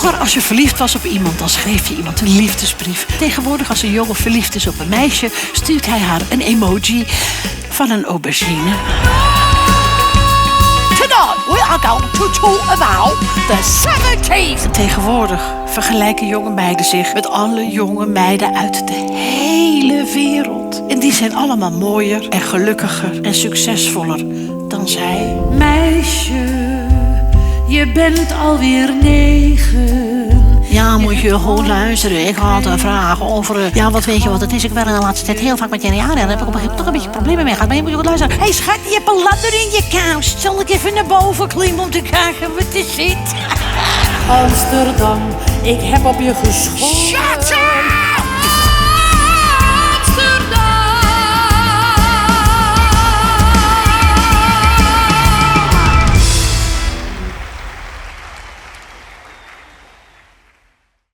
Vroeger, als je verliefd was op iemand, dan schreef je iemand een liefdesbrief. Tegenwoordig, als een jongen verliefd is op een meisje, stuurt hij haar een emoji van een aubergine. Tonight we are going to talk about the 70s. Tegenwoordig vergelijken jonge meiden zich met alle jonge meiden uit de hele wereld. En die zijn allemaal mooier en gelukkiger en succesvoller dan zij. Meisje, je bent alweer 9. Ja, moet je goed luisteren. Ik had een vraag over... Ja, wat weet je wat het is? Ik ben in de laatste tijd heel vaak met Jenny aan. En daar heb ik op een gegeven moment toch een beetje problemen mee gehad. Maar je moet je goed luisteren. Hé, hey, schat, je hebt een ladder in je kous. Zal ik even naar boven klimmen om te kijken wat er zit? Amsterdam, ik heb op je geschoten. Shut up!